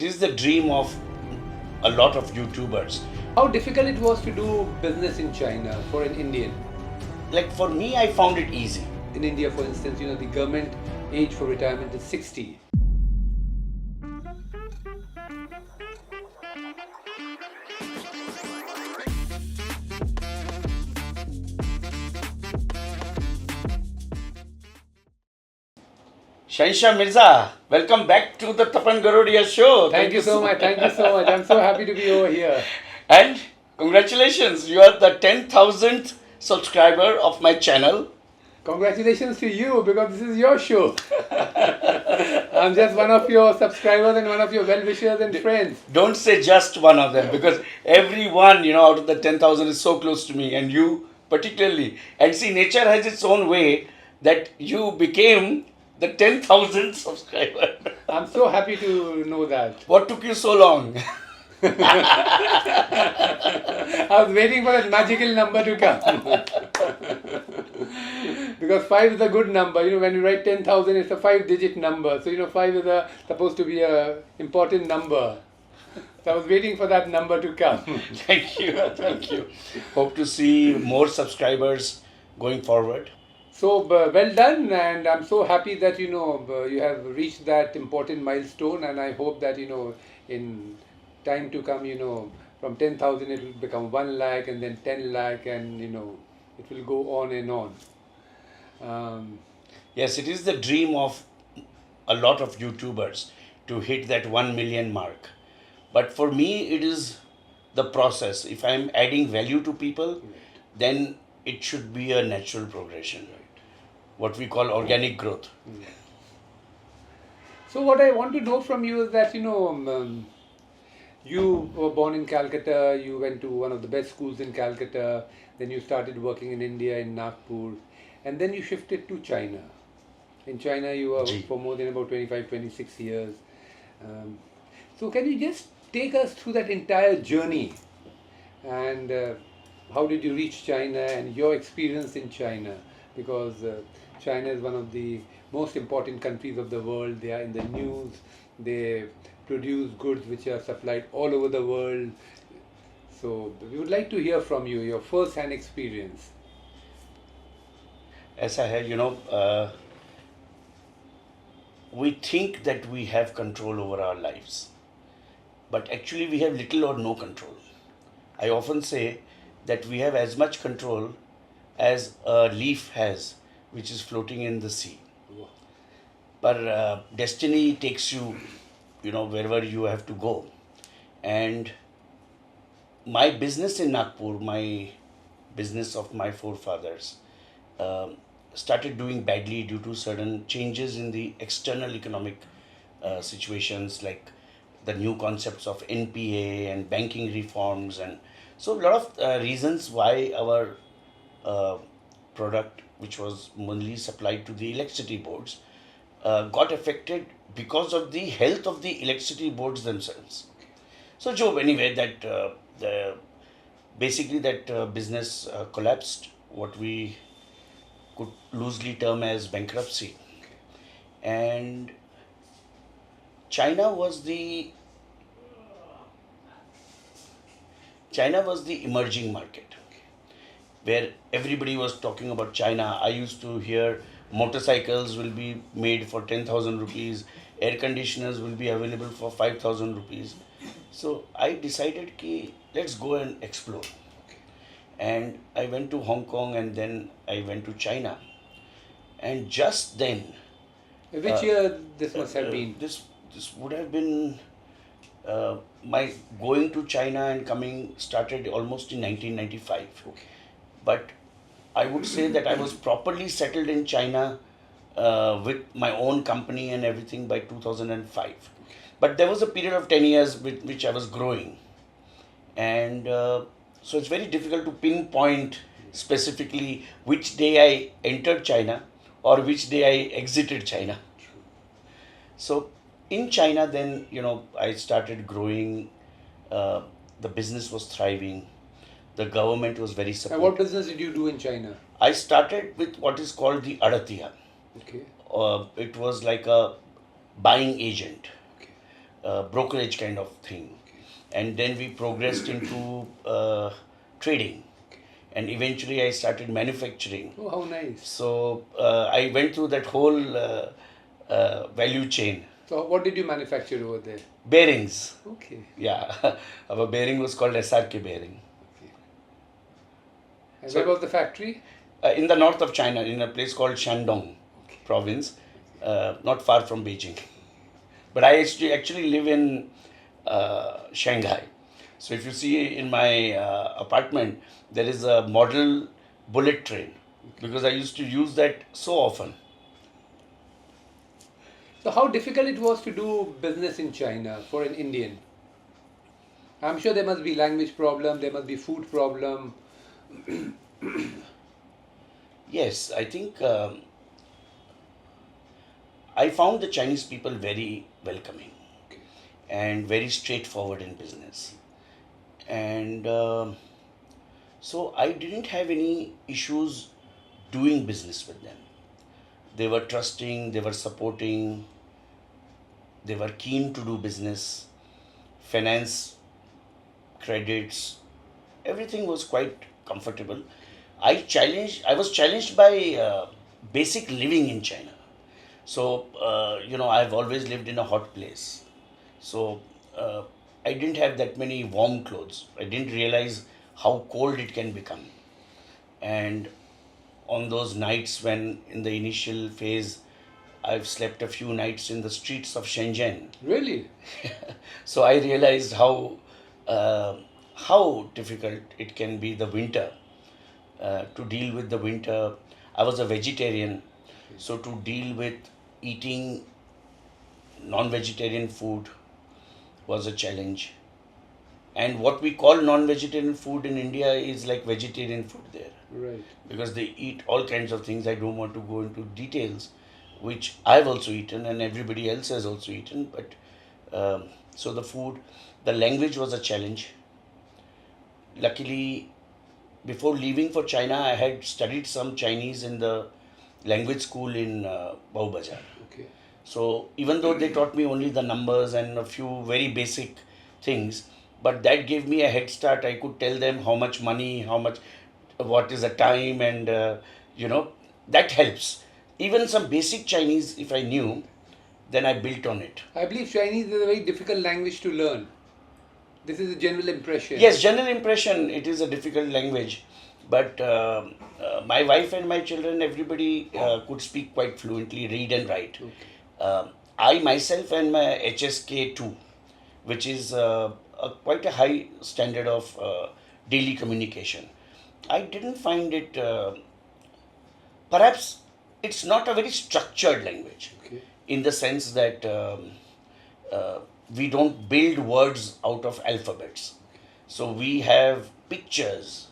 It is the dream of a lot of YouTubers. How difficult it was to do business in China for an Indian? Like for me, I found it easy. In India, for instance, the government age for retirement is 60. Shahenshah Mirza, welcome back to the Tapan Garodia show. Thank you so much. Thank you so much. I'm so happy to be over here. And congratulations, you are the 10,000th subscriber of my channel. Congratulations to you because this is your show. I'm just one of your subscribers and one of your well-wishers and friends. Don't say just one of them because everyone, out of the 10,000 is so close to me, and you particularly. And see, nature has its own way that you became the 10,000th subscriber. I'm so happy to know that. What took you so long? I was waiting for that magical number to come. Because 5 is a good number. When you write 10,000, it's a 5-digit number. So, 5 is supposed to be a important number. So I was waiting for that number to come. Thank you. Thank you. Hope to see more subscribers going forward. So, well done, and I'm so happy that, you have reached that important milestone, and I hope that, in time to come, from 10,000 it will become 1 lakh and then 10 lakh and, it will go on and on. Yes, it is the dream of a lot of YouTubers to hit that 1 million mark. But for me, it is the process. If I'm adding value to people, then it should be a natural progression. What we call organic growth. So what I want to know from you is that, you were born in Calcutta, you went to one of the best schools in Calcutta, then you started working in India, in Nagpur, and then you shifted to China. In China, you were for more than about 25, 26 years. So can you just take us through that entire journey and how did you reach China and your experience in China? Because China is one of the most important countries of the world. They are in the news. They produce goods which are supplied all over the world. So we would like to hear from you, your first-hand experience. As I had, we think that we have control over our lives, but actually we have little or no control. I often say that we have as much control as a leaf has, which is floating in the sea. But destiny takes you, wherever you have to go. And my business in Nagpur, my business of my forefathers, started doing badly due to certain changes in the external economic situations, like the new concepts of NPA and banking reforms. And so a lot of reasons why our product, which was mainly supplied to the electricity boards, got affected because of the health of the electricity boards themselves. So, Job, anyway, that basically that business collapsed, what we could loosely term as bankruptcy. And China was the emerging market, where everybody was talking about China. I used to hear motorcycles will be made for 10,000 rupees, air conditioners will be available for 5,000 rupees. So I decided ki let's go and explore. And I went to Hong Kong and then I went to China. And just then... Which year this must have been? This would have been... my going to China and coming started almost in 1995. Okay. But I would say that I was properly settled in China with my own company and everything by 2005. But there was a period of 10 years with which I was growing. And so it's very difficult to pinpoint specifically which day I entered China or which day I exited China. So in China then, I started growing. The business was thriving. The government was very supportive. And what business did you do in China? I started with what is called the Adatiya. Okay. It was like a buying agent. Okay. brokerage kind of thing. And then we progressed into trading. And eventually I started manufacturing. Oh, how nice. So I went through that whole value chain. So what did you manufacture over there? Bearings. Okay. Yeah, our bearing was called SRK bearing. Okay. And So- where was the factory? In the north of China, in a place called Shandong Okay. province, not far from Beijing. But I actually live in Shanghai. So if you see in my apartment, there is a model bullet train because I used to use that so often. So how difficult it was to do business in China for an Indian? I'm sure there must be language problem, there must be food problem. Yes, I think I found the Chinese people very welcoming Okay. and very straightforward in business. And so I didn't have any issues doing business with them. They were trusting, they were supporting, they were keen to do business, finance, credits, everything was quite comfortable. I was challenged by basic living in China. So, I've always lived in a hot place. So, I didn't have that many warm clothes. I didn't realize how cold it can become. And on those nights when, in the initial phase, I've slept a few nights in the streets of Shenzhen. Really? So I realized uh, how difficult it can be the winter to deal with the winter. I was a vegetarian, so to deal with eating non-vegetarian food was a challenge. And what we call non-vegetarian food in India is like vegetarian food there Right. because they eat all kinds of things. I don't want to go into details, which I've also eaten and everybody else has also eaten. But so the food, the language was a challenge. Luckily, before leaving for China, I had studied some Chinese in the language school in Bau Bazar. Okay. So even though they taught me only the numbers and a few very basic things, but that gave me a head start. I could tell them how much money, what is the time, and that helps. Even some basic Chinese, if I knew, then I built on it. I believe Chinese is a very difficult language to learn. This is a general impression. Yes, general impression, it is a difficult language, but my wife and my children, everybody could speak quite fluently, read and write. Okay. I myself and my HSK2, which is quite a high standard of daily communication. I didn't find it, perhaps it's not a very structured language Okay. in the sense that we don't build words out of alphabets. So we have pictures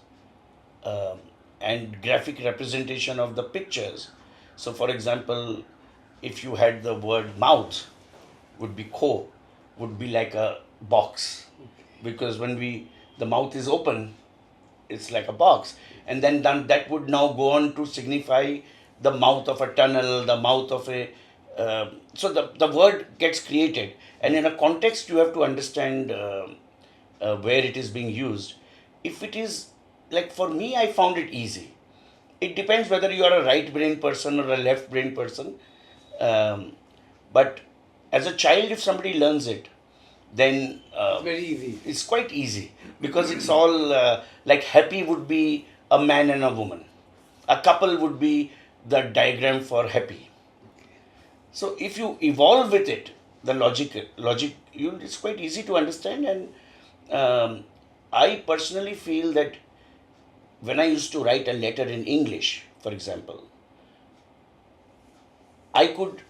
and graphic representation of the pictures. So, for example, if you had the word mouth, would be ko, would be like a box, because when the mouth is open, it's like a box, and then that would now go on to signify the mouth of a tunnel, the mouth of a so the word gets created, and in a context you have to understand where it is being used. If it is like, for me, I found it easy. It depends whether you are a right brain person or a left brain person, but as a child, if somebody learns it, then It's very easy. it's quite easy, because it's all like happy would be a man and a woman, a couple would be the diagram for happy. So if you evolve with it, the logic, it's quite easy to understand. And I personally feel that when I used to write a letter in English, for example, I could,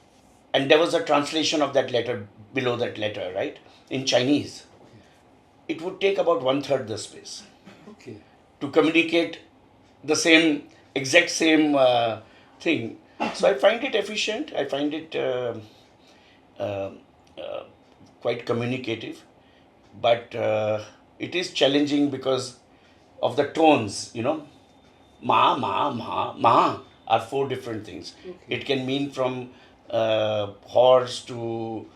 and there was a translation of that letter below that letter, right, in Chinese. It would take about one third the space Okay. to communicate the exact same thing. So I find it efficient. I find it uh, uh, quite communicative, but it is challenging because of the tones. Ma are four different things. Okay. It can mean from horse to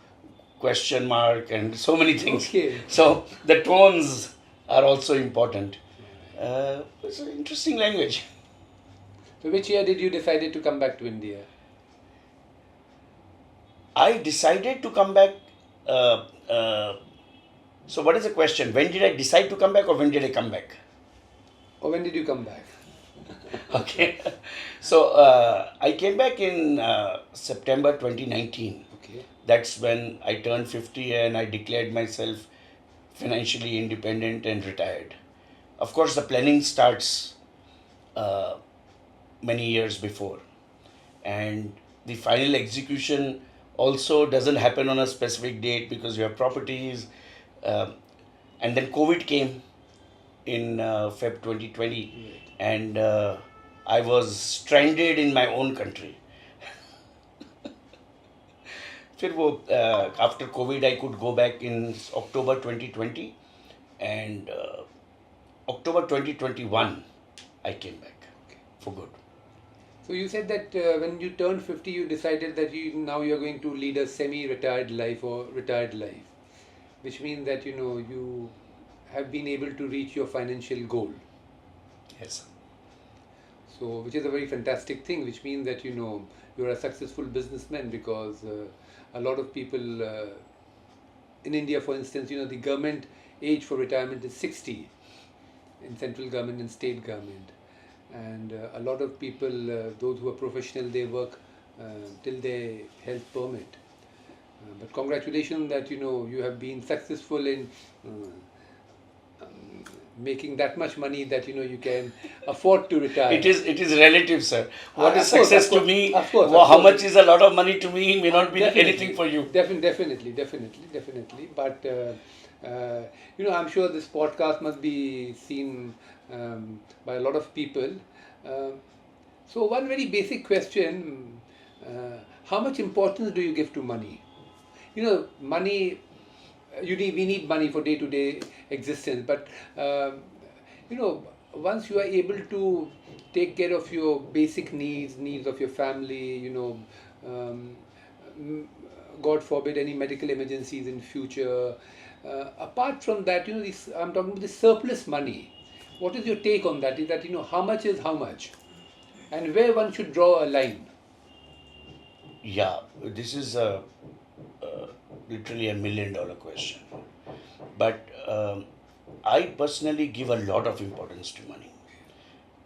question mark, and so many things. Okay. So the tones are also important. It's an interesting language. So which year did you decided to come back to India? I decided to come back. Uh, uh, so, what is the question? When did I decide to come back, or when did I come back? Or when did you come back? Okay. So, I came back in September 2019. Okay. That's when I turned 50 and I declared myself financially independent and retired. Of course, the planning starts uh, many years before, and the final execution also doesn't happen on a specific date because you have properties. Um and then COVID came in Feb 2020, Right. and I was stranded in my own country. फिर वो after COVID I could go back in October 2020, and October 2021 I came back for good. So you said that when you turned 50, you decided that you're going to lead a semi-retired life or retired life, which means that you have been able to reach your financial goal. Yes. So which is a very fantastic thing, which means that you're a successful businessman because a lot of people in India, for instance, the government age for retirement is 60 in central government and state government. And a lot of people, those who are professional, they work till their health permit. But congratulations that you have been successful in making that much money that you can afford to retire. It is relative, sir. What is Of course, success of course, to me? of course, Well, of how course. much is a lot of money to me may not be Definitely. anything for you. Definitely. But I'm sure this podcast must be seen by a lot of people. Um, so one very basic question: how much importance do you give to money? Money. We need money for day-to-day existence, but once you are able to take care of your basic needs of your family, um, mm, God forbid any medical emergencies in future. Apart from that, I'm talking about the surplus money. What is your take on that? Is that how much is how much, and where one should draw a line? Yeah, this is literally $1 million question. But I personally give a lot of importance to money,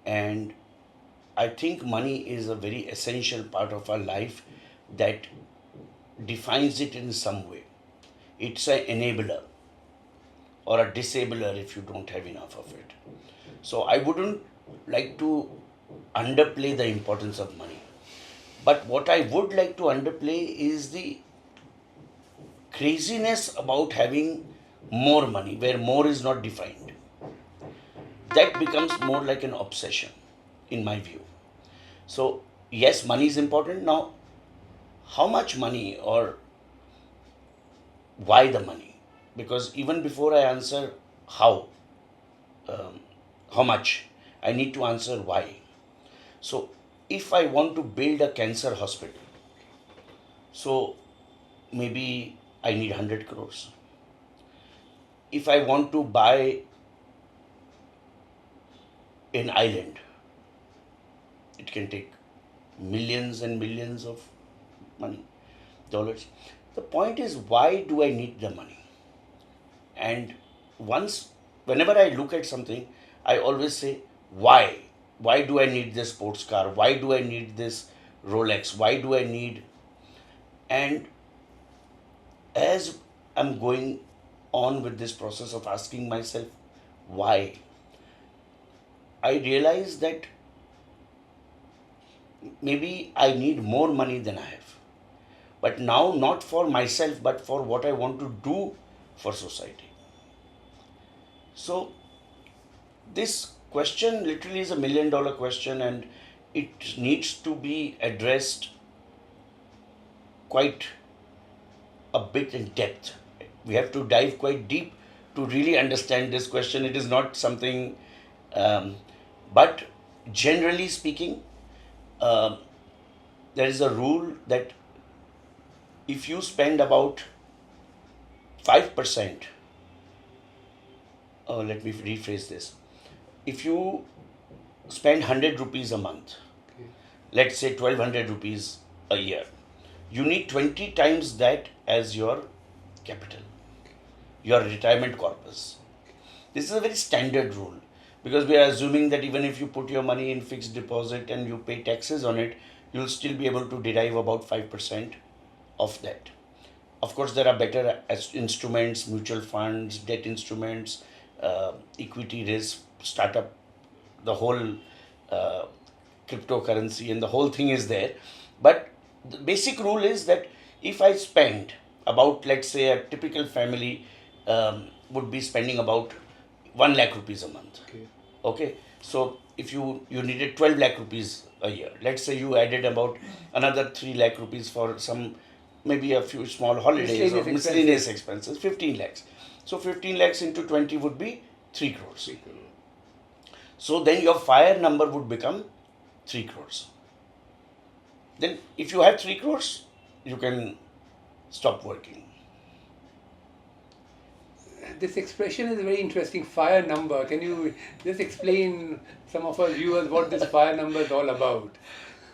and I think money is a very essential part of our life that defines it in some way. It's an enabler or a disabler if you don't have enough of it. So I wouldn't like to underplay the importance of money. But what I would like to underplay is the craziness about having more money, where more is not defined. That becomes more like an obsession, in my view. So, yes, money is important. Now, how much money or why the money? Because even before I answer how, um, how much, I need to answer why. So, if I want to build a cancer hospital, so maybe I need 100 crores. If I want to buy an island, it can take millions and millions of money, dollars. The point is, why do I need the money? And whenever I look at something, I always say, why? Why do I need this sports car? Why do I need this Rolex? Why do I need? And as I'm going on with this process of asking myself why, I realize that maybe I need more money than I have. But now, not for myself, but for what I want to do for society. So, this question literally is $1 million question, and it needs to be addressed quite a bit in depth. We have to dive quite deep to really understand this question. It is not something, um, but generally speaking, um there is a rule that if you spend about 5%, let me rephrase this. If you spend 100 rupees a month, Okay. let's say 1200 rupees a year, you need 20 times that as your capital, your retirement corpus. This is a very standard rule because we are assuming that even if you put your money in fixed deposit and you pay taxes on it, you'll still be able to derive about 5% of that. Of course, there are better instruments, mutual funds, debt instruments, equity risk, startup, the whole uh, cryptocurrency, and the whole thing is there. But the basic rule is that if I spend about, let's say, a typical family would be spending about 1 lakh rupees a month. Okay. Okay, so if you needed 12 lakh rupees a year, let's say you added about another 3 lakh rupees for some, maybe a few small holidays or miscellaneous expenses, 15 lakhs. So 15 lakhs into 20 would be 3 crores. 3 crore. So then your fire number would become 3 crores. Then if you have 3 crores, you can stop working. This expression is a very interesting, fire number. Can you just explain some of our viewers what this fire number is all about?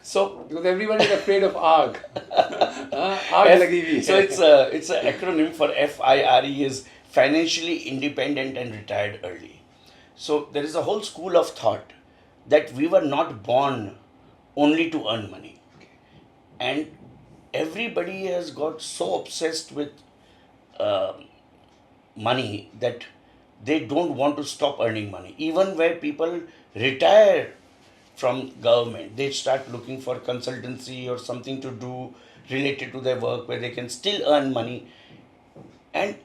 So Because everyone is afraid of ARG. ARG lagi hui hai. so it's an acronym for FIRE, is financially independent and retired early. So there is a whole school of thought that we were not born only to earn money. And everybody has got so obsessed with money that they don't want to stop earning money. Even where people retire from government, they start looking for consultancy or something to do related to their work where they can still earn money. And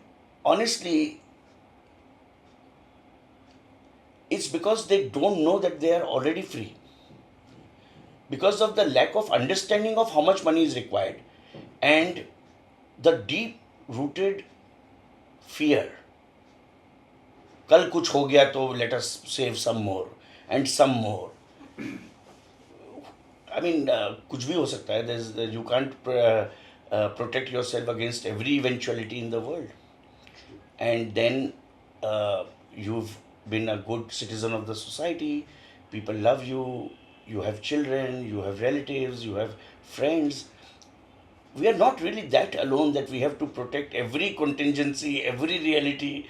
honestly, it's because they don't know that they are already free. Because of the lack of understanding of how much money is required and the deep rooted fear. Kal kuch ho gaya to let us save some more and some more. I mean, kuch bhi ho sakta hai. You can't protect yourself against every eventuality in the world. And then you've been a good citizen of the society, people love you, you have children, you have relatives, you have friends. We are not really that alone that we have to protect every contingency, every reality,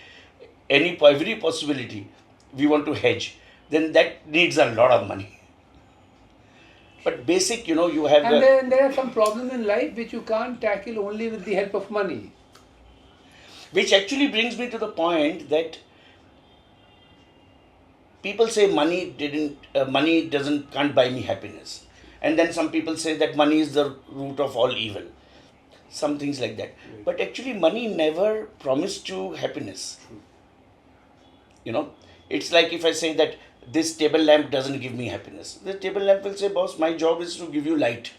every possibility. We want to hedge. Then that needs a lot of money. But basic, you have And then there are some problems in life which you can't tackle only with the help of money. Which actually brings me to the point that people say money can't buy me happiness, and then some people say that money is the root of all evil, some things like that. But actually money never promised you happiness. It's like if I say that this table lamp doesn't give me happiness, the table lamp will say, boss, my job is to give you light.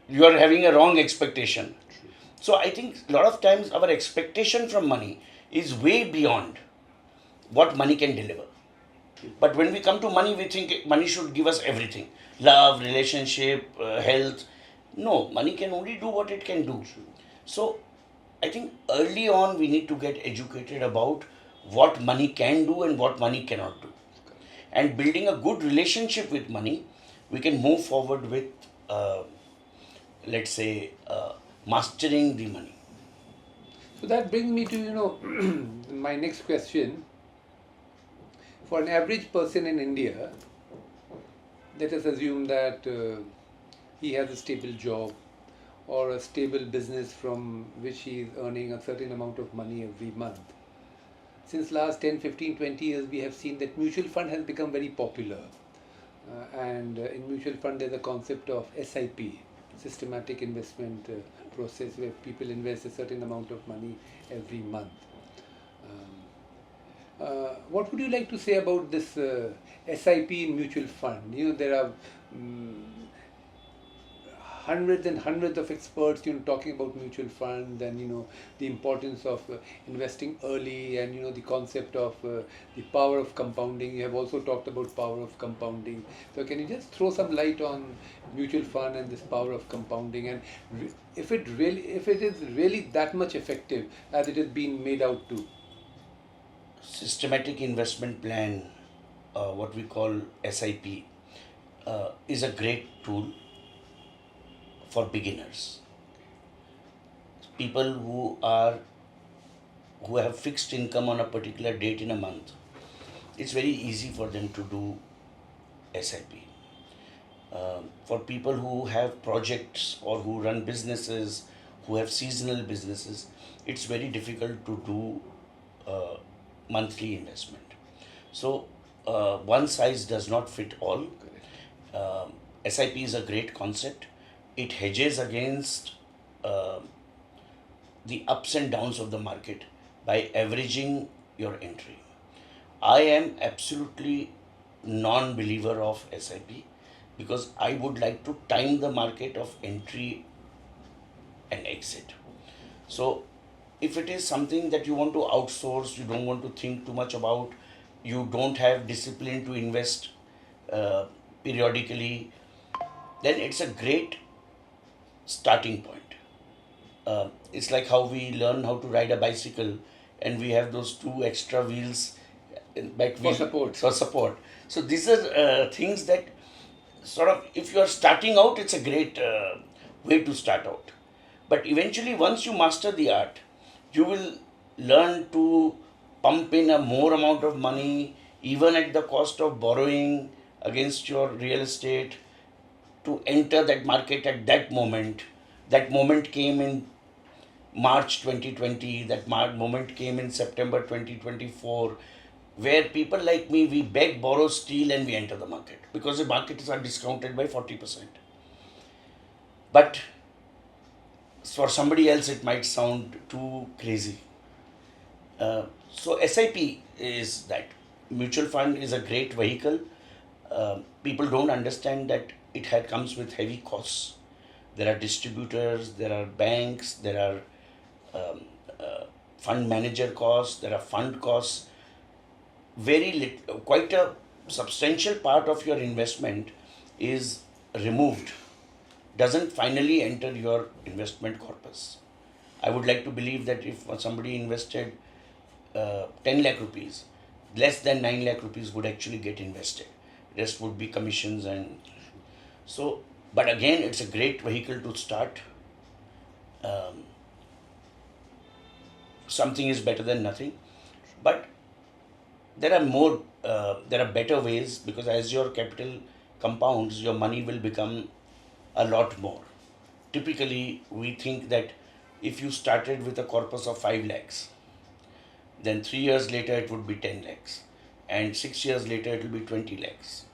You are having a wrong expectation. So I think a lot of times our expectation from money is way beyond what money can deliver. But when we come to money, we think money should give us everything. Love, relationship, health. No, money can only do what it can do. So I think early on we need to get educated about what money can do and what money cannot do. And building a good relationship with money, we can move forward with, let's say, mastering the money. So that brings me to, my next question. For an average person in India, let us assume that he has a stable job or a stable business from which he is earning a certain amount of money every month. Since last 10, 15, 20 years, we have seen that mutual fund has become very popular. And in mutual fund, there's a concept of SIP, systematic investment process, where people invest a certain amount of money every month. What would you like to say about this SIP in mutual fund? There are hundreds and hundreds of experts, talking about mutual funds and, the importance of investing early and, the concept of the power of compounding. You have also talked about power of compounding. So can you just throw some light on mutual fund and this power of compounding, and if it is really that much effective as it is being made out to? Systematic investment plan, what we call SIP, is a great tool for beginners. People who have fixed income on a particular date in a month, it's very easy for them to do SIP. For people who have projects or who run businesses, who have seasonal businesses, it's very difficult to do monthly investment. So one size does not fit all. SIP is a great concept. It hedges against the ups and downs of the market by averaging your entry. I am absolutely non-believer of SIP because I would like to time the market of entry and exit. So if it is something that you want to outsource, you don't want to think too much about, you don't have discipline to invest periodically, then it's a great starting point. It's like how we learn how to ride a bicycle and we have those two extra wheels back For support. for support. So these are things that sort of, if you are starting out, it's a great way to start out. But eventually, once you master the art, you will learn to pump in a more amount of money, even at the cost of borrowing against your real estate, to enter that market at that moment. That moment came in March 2020, that moment came in September 2024, where people like me, we beg, borrow, steal, and we enter the market because the markets are discounted by 40%. But for somebody else, it might sound too crazy. So SIP is that. Mutual fund is a great vehicle. People don't understand that it comes with heavy costs. There are distributors, there are banks, there are fund manager costs, there are fund costs. Quite a substantial part of your investment is removed, doesn't finally enter your investment corpus. I would like to believe that if somebody invested 10 lakh rupees, less than 9 lakh rupees would actually get invested. Rest would be commissions and so. But again, it's a great vehicle to start. Something is better than nothing. But there are better ways, because as your capital compounds, your money will become a lot more. Typically, we think that if you started with a corpus of 5 lakhs, then 3 years later it would be 10 lakhs, and 6 years later it will be 20 lakhs,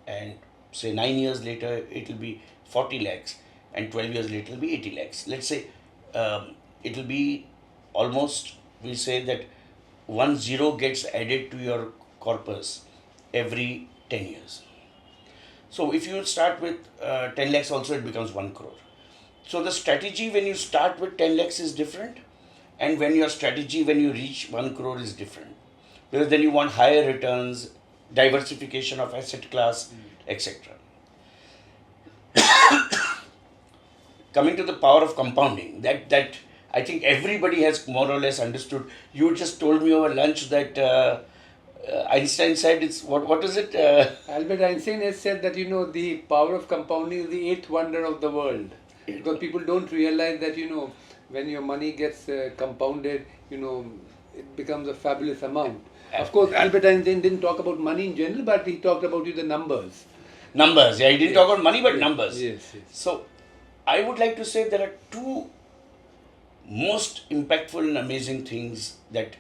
and say 9 years later it will be 40 lakhs, and 12 years later it will be 80 lakhs. Let's say it will be almost, we say that 1 zero gets added to your corpus every 10 years. So if you start with 10 lakhs also, it becomes 1 crore. So the strategy when you start with 10 lakhs is different, and when your strategy when you reach 1 crore is different, because then you want higher returns, diversification of asset class, etc. Coming to the power of compounding, that I think everybody has more or less understood. You just told me over lunch that Einstein said it's what is it? Albert Einstein has said that the power of compounding is the 8th wonder of the world, because people don't realize that when your money gets compounded, it becomes a fabulous amount. Of course, Albert Einstein didn't talk about money in general, but he talked about the numbers. Numbers, yeah. He didn't talk about money, but numbers. Yes. So, I would like to say there are two most impactful and amazing things that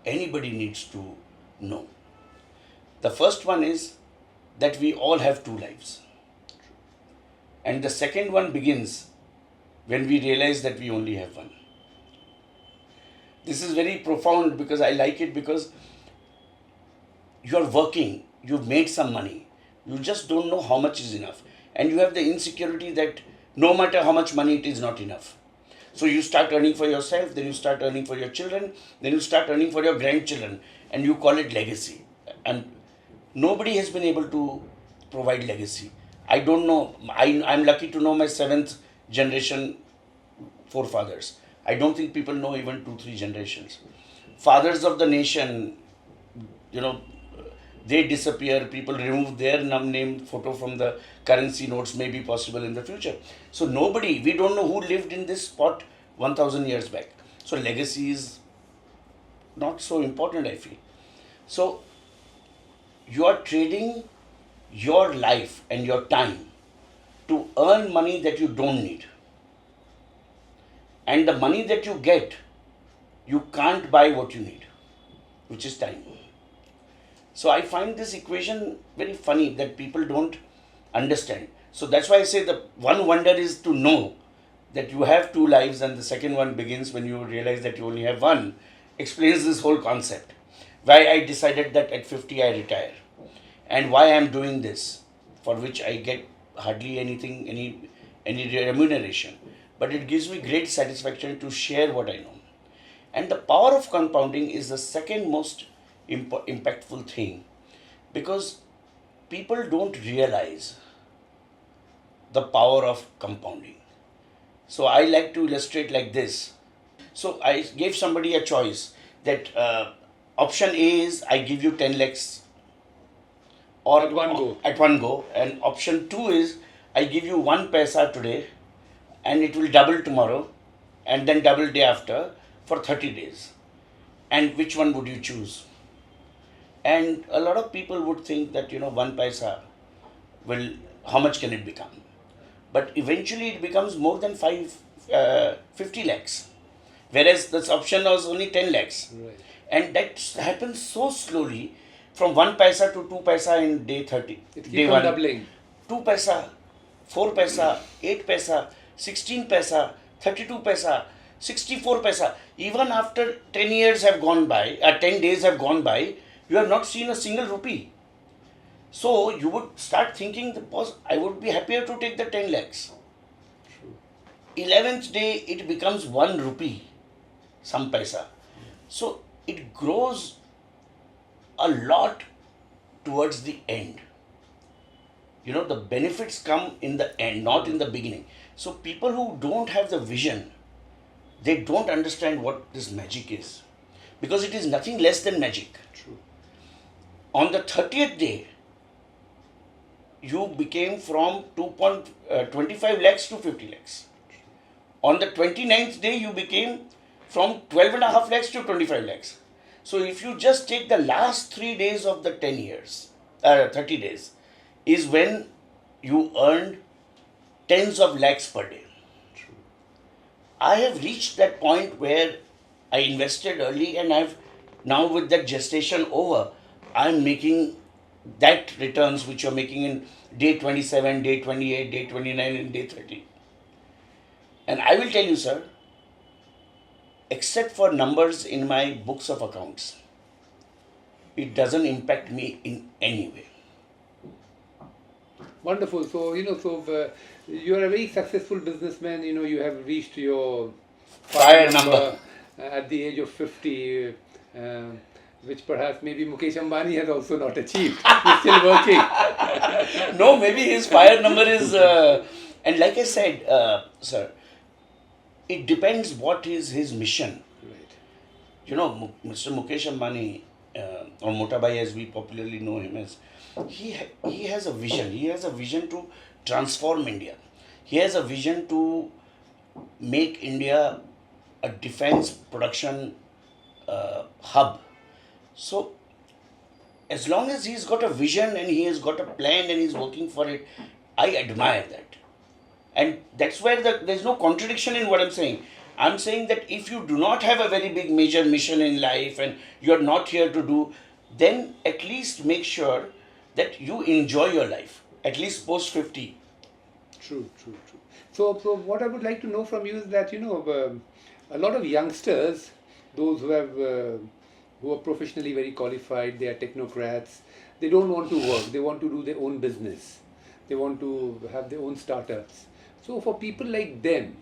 anybody needs to know. The first one is that we all have two lives. And the second one begins when we realize that we only have one. This is very profound because I like it, because you're working, you've made some money, you just don't know how much is enough. And you have the insecurity that No matter how much money, it is not enough. So you start earning for yourself, then you start earning for your children, then you start earning for your grandchildren, and you call it legacy. And nobody has been able to provide legacy. I don't know. I'm lucky to know my seventh generation forefathers. I don't think people know even two, three generations. Fathers of the nation, you know, they disappear. People remove their name photo from the currency notes, may be possible in the future. So nobody, we don't know who lived in this spot 1000 years back. So legacy is not so important, I feel. So you are trading your life and your time to earn money that you don't need. And the money that you get, you can't buy what you need, which is time. So I find this equation very funny that people don't understand. So that's why I say the one wonder is to know that you have two lives, and the second one begins when you realize that you only have one. Explains this whole concept. Why I decided that at 50 I retire, and why I am doing this, for which I get hardly anything, any remuneration. But it gives me great satisfaction to share what I know. And the power of compounding is the second most impactful thing, because people don't realize the power of compounding. So I like to illustrate like this. So I gave somebody a choice that option A is I give you 10 lakhs or At one go. At one go, and option 2 is I give you 1 paisa today and it will double tomorrow and then double day after for 30 days. And which one would you choose? And a lot of people would think that 1 paisa will, how much can it become? But eventually it becomes more than 50 lakhs, whereas this option was only 10 lakhs. Right. And that happens so slowly, from 1 paisa to 2 paisa in day 30. It day keeps on doubling. 2 paisa, 4 paisa, 8 paisa, 16 paisa, 32 paisa, 64 paisa. Even after 10 years have gone by, 10 days have gone by, you have not seen a single rupee. So you would start thinking, I would be happier to take the 10 lakhs. 11th day, it becomes 1 rupee, some paisa. So it grows a lot towards the end. The benefits come in the end, not in the beginning. So people who don't have the vision, they don't understand what this magic is, because it is nothing less than magic. True. On the 30th day, you became from 2.25 lakhs to 50 lakhs. On the 29th day, you became from 12.5 lakhs to 25 lakhs. So if you just take the last 3 days of the 30 days, is when you earned tens of lakhs per day. True. I have reached that point where I invested early, and I've now, with that gestation over, I'm making that returns which you're making in day 27, day 28, day 29, and day 30. And I will tell you, sir, except for numbers in my books of accounts, it doesn't impact me in any way. Wonderful. So, you are a very successful businessman. You have reached your Fire number. At the age of 50, which perhaps maybe Mukesh Ambani has also not achieved. He's still working. No, maybe his fire number is, and like I said, sir, it depends what is his mission. Right. Mr. Mukesh Ambani, or Motabai as we popularly know him as, he has a vision. He has a vision to transform India. He has a vision to make India a defense production hub. So, as long as he's got a vision and he has got a plan and he's working for it, I admire that. And that's where there's no contradiction in what I'm saying. I'm saying that if you do not have a very big major mission in life and you're not here to do, then at least make sure that you enjoy your life, at least post 50. True. So what I would like to know from you is that, a lot of youngsters, those who are professionally very qualified, they are technocrats, they don't want to work, they want to do their own business, they want to have their own startups. So for people like them,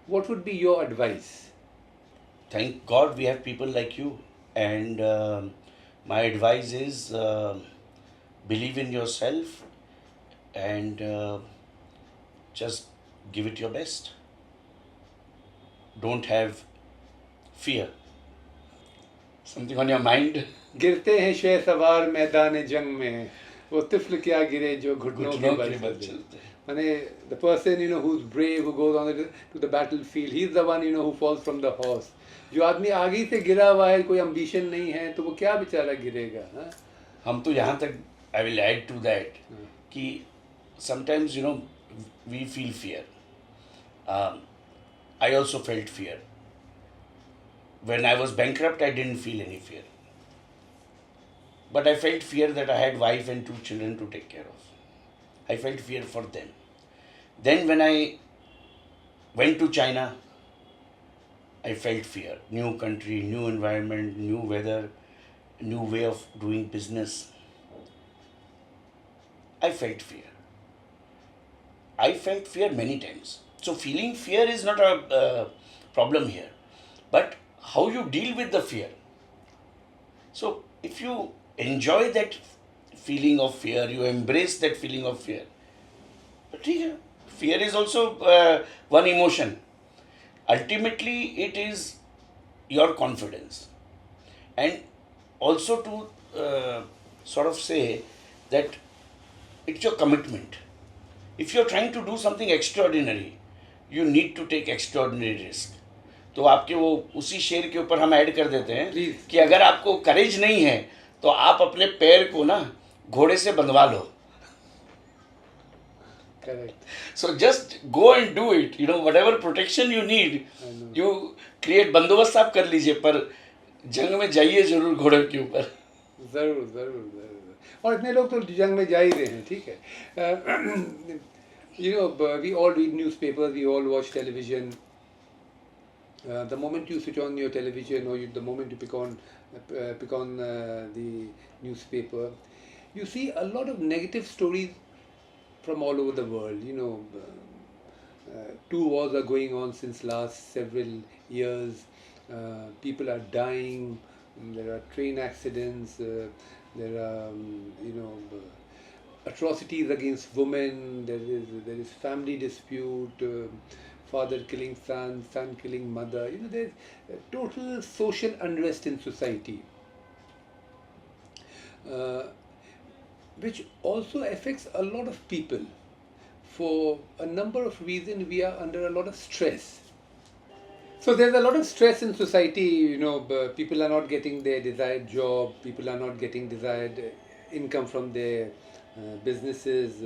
what would be your advice? Thank God we have people like you. And my advice is believe in yourself and just give it your best. Don't have fear. Something on your mind? गिरते हैं शह सवार मैदान जंग में, वो तिफल क्या गिरे जो घुटनों के घुटनों बल के बल चलते. चलते हैं. माने the person who's brave, who goes on to the battlefield, he's the one who falls from the horse. जो आदमी आगे से गिरा हुआ है, कोई ambition नहीं है, तो वो क्या बेचारा गिरेगा? हाँ? हम तो यहाँ तक I will add to that कि sometimes we feel fear. I also felt fear. When I was bankrupt, I didn't feel any fear. But I felt fear that I had wife and 2 children to take care of. I felt fear for them. Then when I went to China, I felt fear. New country, new environment, new weather, new way of doing business. I felt fear. I felt fear many times. So feeling fear is not a problem here. But how you deal with the fear. So if you enjoy that feeling of fear, you embrace that feeling of fear. But fear is also one emotion. Ultimately, it is your confidence. And also to sort of say that it's your commitment. If you're trying to do something extraordinary, you need to take extraordinary risk. तो आपके वो उसी शेर के ऊपर हम add कर देते हैं Please. कि अगर आपको करेज नहीं है तो आप अपने पैर को ना घोड़े से बंधवा लो. Correct. So just go and do it. Whatever protection you need, you create. बंदोबस्त आप कर लीजिए पर जंग में जाइए जरूर घोड़े के ऊपर. जरूर जरूर जरूर. और इतने लोग तो जंग में जा ही रहे हैं, ठीक है. We all read newspapers, we all watch television. The moment you switch on your television or the moment you pick on the newspaper, you see a lot of negative stories from all over the world. 2 wars are going on since last several years. People are dying. There are train accidents. There are atrocities against women. There is family dispute. Father killing son, son killing mother. There's total social unrest in society, which also affects a lot of people. For a number of reasons, we are under a lot of stress. So there's a lot of stress in society. People are not getting their desired job. People are not getting desired income from their businesses.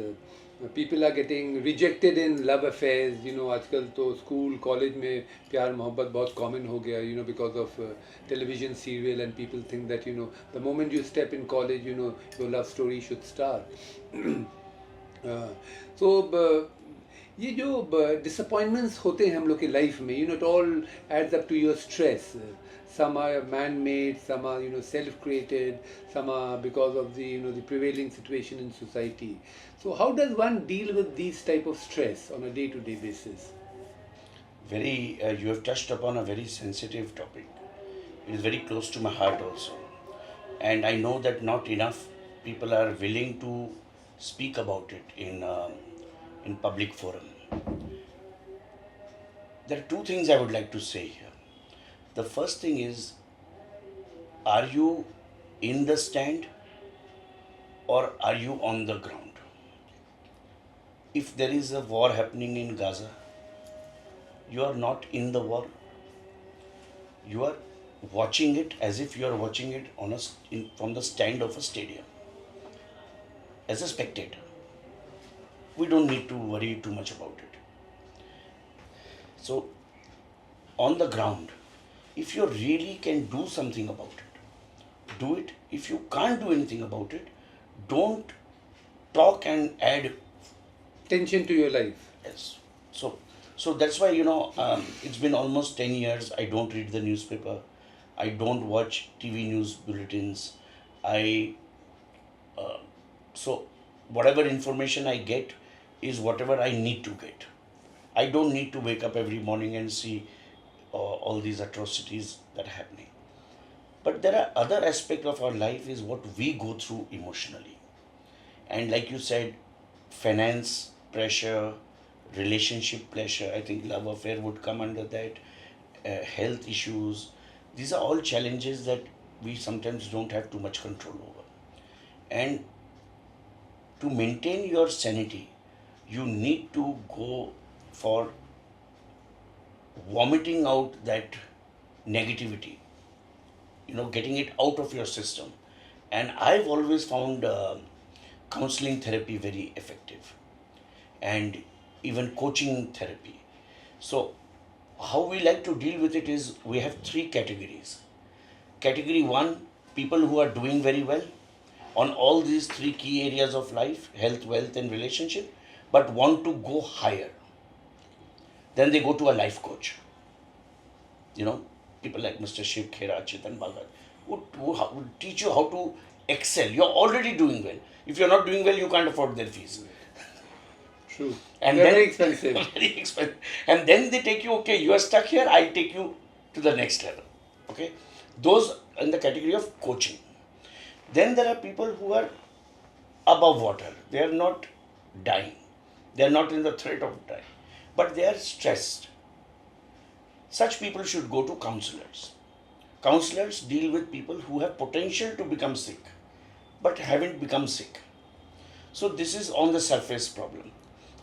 People are getting rejected in love affairs. आजकल तो school college में प्यार मोहब्बत बहुत common हो गया. Because of television serial, and people think that the moment you step in college, your love story should start. So ये जो disappointments होते हैं हम लोग के life में, it all adds up to your stress. Some are man-made, some are self-created, some are because of the the prevailing situation in society. So how does one deal with these type of stress on a day-to-day basis? You have touched upon a very sensitive topic. It is very close to my heart also, and I know that not enough people are willing to speak about it in public forum. There are 2 things I would like to say here. The first thing is, are you in the stand or are you on the ground? If there is a war happening in Gaza, you are not in the war. You are watching it as if you are watching it from the stand of a stadium as a spectator. We don't need to worry too much about it. So, on the ground, if you really can do something about it, do it. If you can't do anything about it, don't talk and add tension to your life. Yes. So that's why it's been almost 10 years. I don't read the newspaper. I don't watch TV news bulletins. So whatever information I get is whatever I need to get. I don't need to wake up every morning and see all these atrocities that are happening. But there are other aspects of our life is what we go through emotionally. And like you said, finance pressure, relationship pressure, I think love affair would come under that, health issues. These are all challenges that we sometimes don't have too much control over. And to maintain your sanity, you need to go for vomiting out that negativity, getting it out of your system. And I've always found counseling therapy very effective, and even coaching therapy. So, how we like to deal with it is we have three categories. Category one, people who are doing very well on all these three key areas of life, health, wealth, and relationship, but want to go higher. Then they go to a life coach. You know, people like Mr. Shiv Khera, Chetan Bhagat, would teach you how to excel. You're already doing well. If you're not doing well, you can't afford their fees. True. And They're then very expensive. very expensive. And then they take you, okay, you are stuck here, I take you to the next level. Okay? Those in the category of coaching. Then there are people who are above water. They are not dying. They are not in the threat of dying. But they are stressed. Such people should go to counselors. Counselors deal with people who have potential to become sick, but haven't become sick. So this is on the surface problem.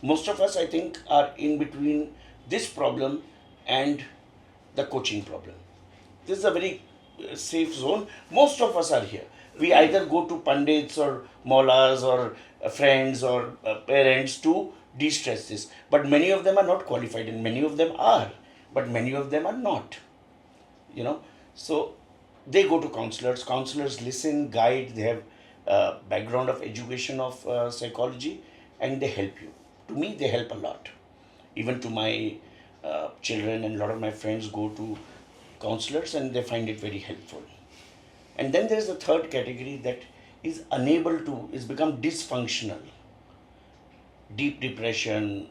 Most of us, I think, are in between this problem and the coaching problem. This is a very safe zone. Most of us are here. We either go to pundits or mullahs or friends or parents to de-stress this. But many of them are not qualified, and many of them are, but many of them are not. You know, so they go to counselors. Counselors listen, guide. They have background of education of psychology, and they help you. To me, they help a lot. Even to my children and a lot of my friends go to counselors, and they find it very helpful. And then there is the third category that is unable to, is become dysfunctional, deep depression,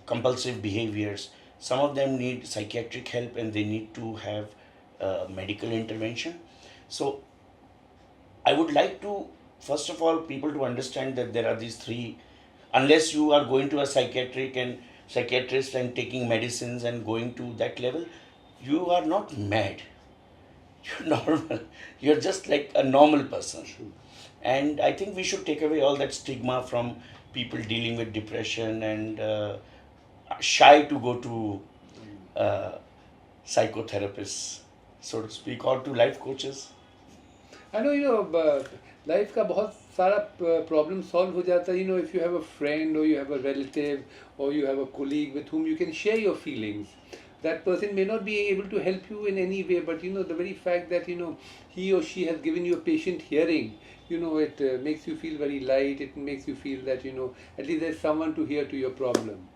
compulsive behaviors. Some of them need psychiatric help, and they need to have medical intervention. So I would like to, first of all, people to understand that there are these three. Unless you are going to a psychiatrist and taking medicines and going to that level, you are not mad. You're normal. You're just like a normal person. And I think we should take away all that stigma from people dealing with depression and shy to go to psychotherapists, so to speak, or to life coaches. I know, life का बहुत सारा problem solve हो जाता है. If you have a friend or you have a relative or you have a colleague with whom you can share your feelings, that person may not be able to help you in any way, but the very fact that he or she has given you a patient hearing, it makes you feel very light. It makes you feel that at least there's someone to hear to your problem.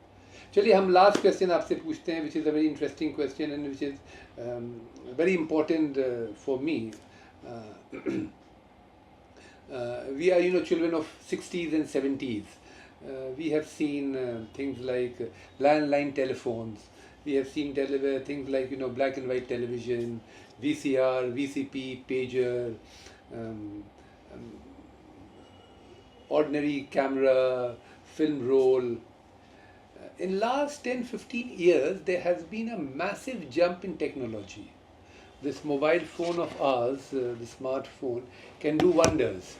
चलिए हम last question आपसे पूछते हैं, which is a very interesting question and which is very important for me. We are children of 60s and 70s. We have seen things like landline telephones. We have seen things like black and white television, VCR, VCP, pager, ordinary camera, film roll. In last 10-15 years, there has been a massive jump in technology. This mobile phone of ours, the smartphone, can do wonders.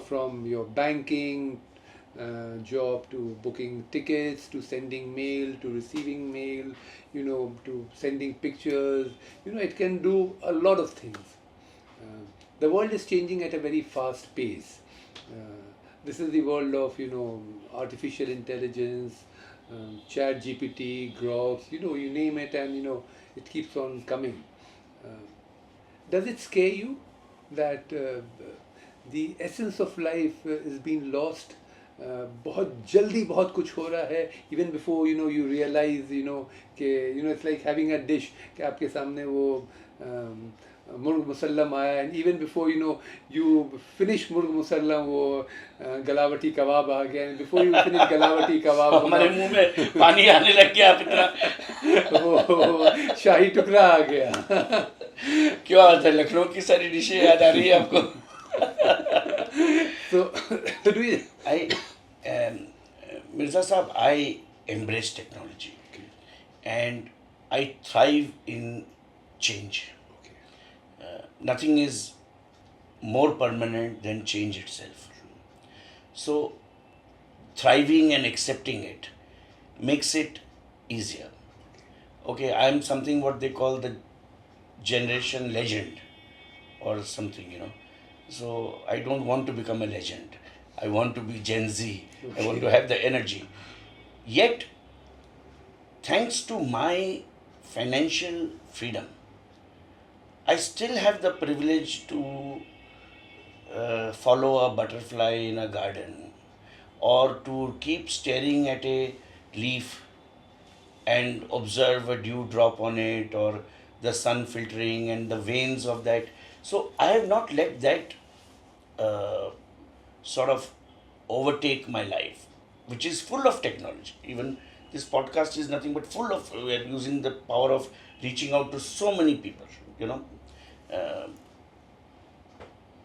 From your banking job to booking tickets, to sending mail, to receiving mail, to sending pictures. It can do a lot of things. The world is changing at a very fast pace. This is the world of, artificial intelligence, Chat GPT, Grok, you name it, and it keeps on coming. Does it scare you that the essence of life is being lost बहुत जल्दी बहुत कुछ हो रहा है, even before you realize कि it's like having a dish कि आपके सामने वो मुर्ग मुसल्लम आया, and even before you finish murgh musallam वो गलावटी कबाब आ गया, and before you finish galouti kebab हमारे मुंह में पानी आने लग गया आप इतना वो शाही टुकड़ा आ गया। क्यों आता है, लखनऊ की सारी डिशें याद आ रही है आपको? So, do you? Mirza Saab, I embrace technology and I thrive in change. Nothing is more permanent than change itself. So, thriving and accepting it makes it easier. Okay, I am something what they call the generation legend or something. So I don't want to become a legend. I want to be Gen Z. I want to have the energy. Yet, thanks to my financial freedom, I still have the privilege to follow a butterfly in a garden or to keep staring at a leaf and observe a dew drop on it or the sun filtering and the veins of that. So I have not let that sort of overtake my life, which is full of technology. Even this podcast is nothing but full of, we are using the power of reaching out to so many people. Uh,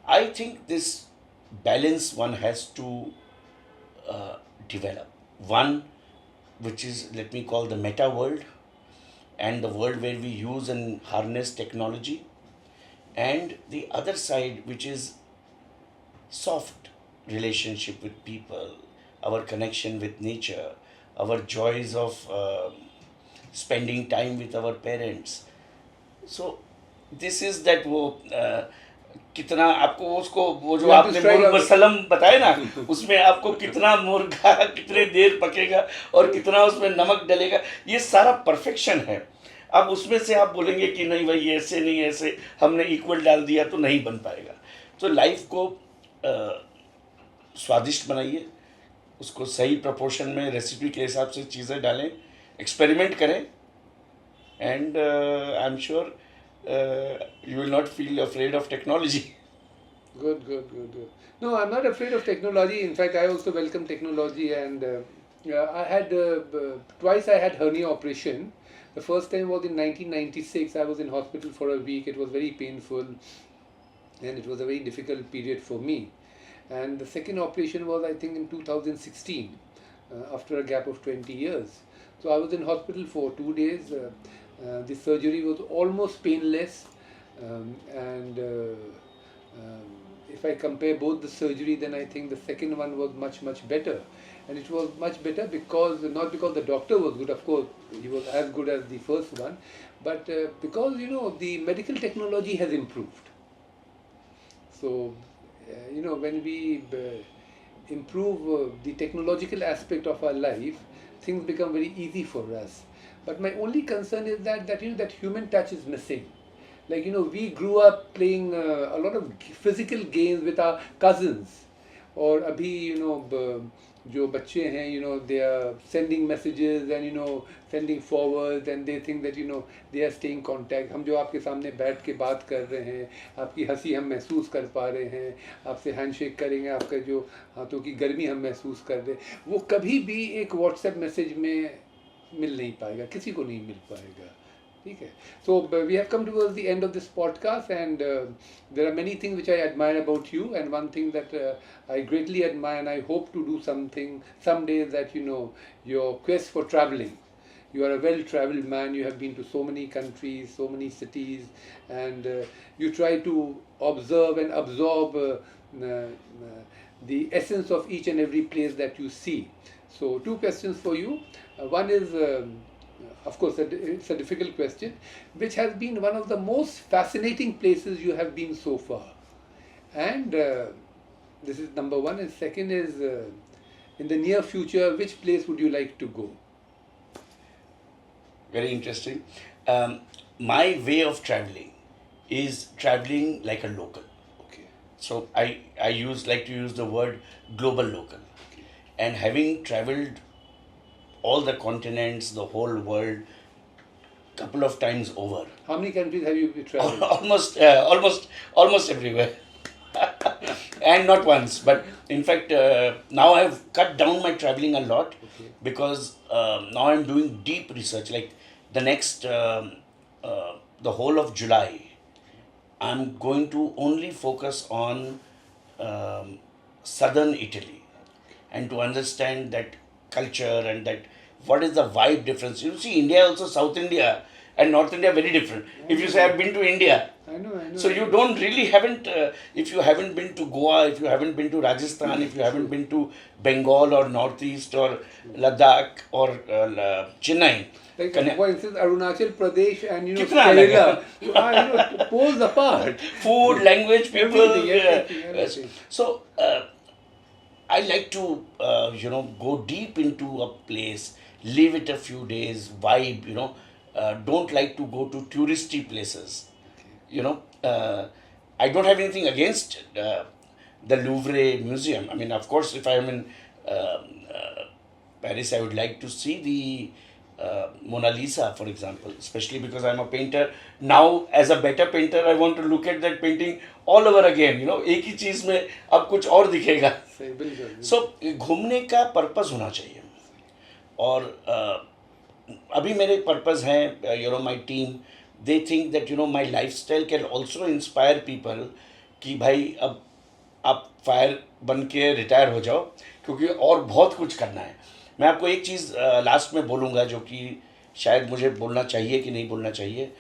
I think this balance one has to develop. One, which is, let me call the meta world, and the world where we use and harness technology, and the other side, which is soft relationship with people, our connection with nature, our joys of spending time with our parents. So this is that वो कितना आपको उसको वो जो You have to आपने strike मुर्ग out- musallam बताया ना, उसमें आपको कितना मुर्गा कितने देर पकेगा और कितना उसमें नमक डलेगा, ये सारा परफेक्शन है. अब उसमें से आप बोलेंगे कि नहीं भाई ऐसे नहीं, ऐसे हमने इक्वल डाल दिया तो नहीं बन पाएगा. तो लाइफ को स्वादिष्ट बनाइए, उसको सही प्रपोर्शन में रेसिपी के हिसाब से चीज़ें डालें, एक्सपेरिमेंट करें, and I am sure you will not feel afraid of technology. Good, good, good, good. No, I'm not afraid of technology. In fact, I also welcome technology, and I had twice I had hernia operation. The first time was in 1996. I was in hospital for a week. It was very painful, and it was a very difficult period for me. And the second operation was, I think, in 2016, after a gap of 20 years. So I was in hospital for 2 days. The surgery was almost painless, and if I compare both the surgery, then I think the second one was much, much better. And it was much better because, not because the doctor was good, of course, he was as good as the first one, but because, the medical technology has improved. So, when we improve the technological aspect of our life, things become very easy for us. But my only concern is that human touch is missing. Like, we grew up playing a lot of physical games with our cousins. Or abhi, जो बच्चे हैं, they are sending messages and sending forwards, and they think that they are staying contact. हम जो आपके सामने बैठ के बात कर रहे हैं, आपकी हंसी हम महसूस कर पा रहे हैं, आपसे हैंडशेक करेंगे, आपका जो हाथों की गर्मी हम महसूस कर रहे हैं, वो कभी भी एक व्हाट्सएप मैसेज में मिल नहीं पाएगा, किसी को नहीं मिल पाएगा. ठीक है. So we have come towards the end of this podcast, and there are many things which I admire about you, and one thing that I greatly admire, and I hope to do something someday, that your quest for traveling. You are a well-traveled man. You have been to so many countries, so many cities, and you try to observe and absorb the essence of each and every place that you see. So 2 questions for you. One is, of course, it's a difficult question. Which has been one of the most fascinating places you have been so far? And this is number one. And second is, in the near future, which place would you like to go? Very interesting. My way of traveling is traveling like a local. Okay. So I like to use the word global local. Okay. and having traveled all the continents, the whole world, couple of times over. How many countries have you traveled? Almost everywhere. And not once, but in fact, now I've cut down my traveling a lot because now I'm doing deep research. Like the next, the whole of July, I'm going to only focus on southern Italy and to understand that culture and that what is the vibe difference. You see, India also, South India and North India very different. If you say I've been to India, I know. so you don't really haven't, if you haven't been to Goa, if you haven't been to Rajasthan, if you haven't been to Bengal or Northeast or Ladakh or Chennai. Like for instance, Arunachal Pradesh and Kitna Kerala, you are poles apart. Food, language, people. Everything. So I like to go deep into a place, live it a few days, vibe. Don't like to go to touristy places. I don't have anything against the Louvre Museum. I mean, of course, if I am in Paris, I would like to see the Mona Lisa, for example, especially because I'm a painter. Now, as a better painter, I want to look at that painting all over again. एक ही चीज़ में अब कुछ और दिखेगा. So, घूमने का purpose होना चाहिए. और अभी मेरे पर्पस हैं, my team, they think that my lifestyle can also inspire people कि भाई अब आप फायर बन के रिटायर हो जाओ क्योंकि और बहुत कुछ करना है. मैं आपको एक चीज़ लास्ट में बोलूँगा जो कि शायद मुझे बोलना चाहिए कि नहीं बोलना चाहिए.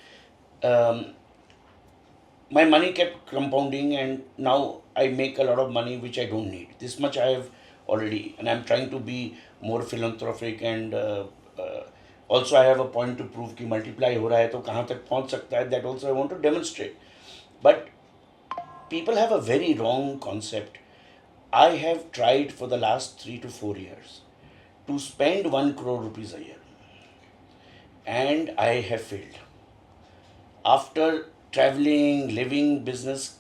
My money kept compounding and now I make a lot of money which I don't need. This much I have already, and I'm trying to be more philanthropic and also I have a point to prove कि multiply हो रहा है तो कहाँ तक पहुँच सकता है. That also I want to demonstrate. But people have a very wrong concept. I have tried for the last 3 to 4 years to spend 1 crore rupees a year, and I have failed. After traveling, living business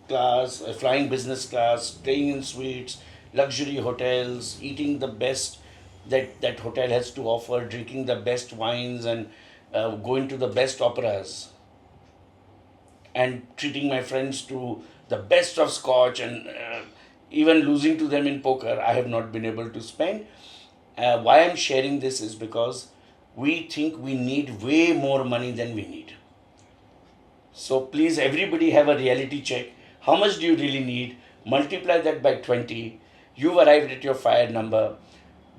class, flying business class, staying in suites, luxury hotels, eating the best that hotel has to offer, drinking the best wines and going to the best operas and treating my friends to the best of scotch and even losing to them in poker, I have not been able to spend. Why I'm sharing this is because we think we need way more money than we need. So please, everybody have a reality check. How much do you really need? Multiply that by 20. You've arrived at your fire number.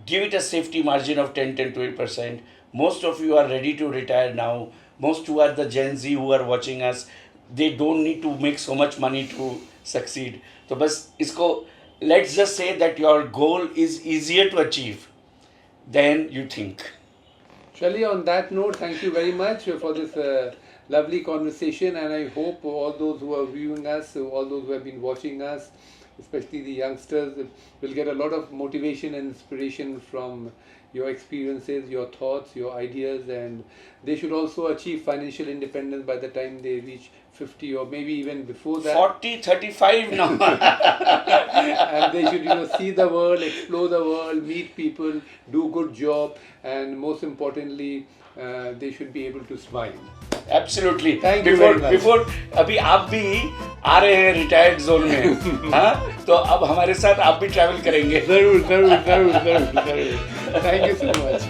Give it a safety margin of 10 to 8%. Most of you are ready to retire now. Most who are the Gen Z who are watching us, they don't need to make so much money to succeed. So bas isko, let's just say that your goal is easier to achieve than you think. Shali, on that note, thank you very much for this lovely conversation, and I hope all those who are viewing us, all those who have been watching us, especially the youngsters, will get a lot of motivation and inspiration from your experiences, your thoughts, your ideas, and they should also achieve financial independence by the time they reach 50 or maybe even before that. 40, 35 now. And they should see the world, explore the world, meet people, do good job, and most importantly, they should be able to smile. Absolutely. Thank you very much. Before अभी आप भी आ रहे हैं retired zone में, हाँ, तो अब हमारे साथ आप भी ट्रैवल करेंगे. जरूर. Thank you so much.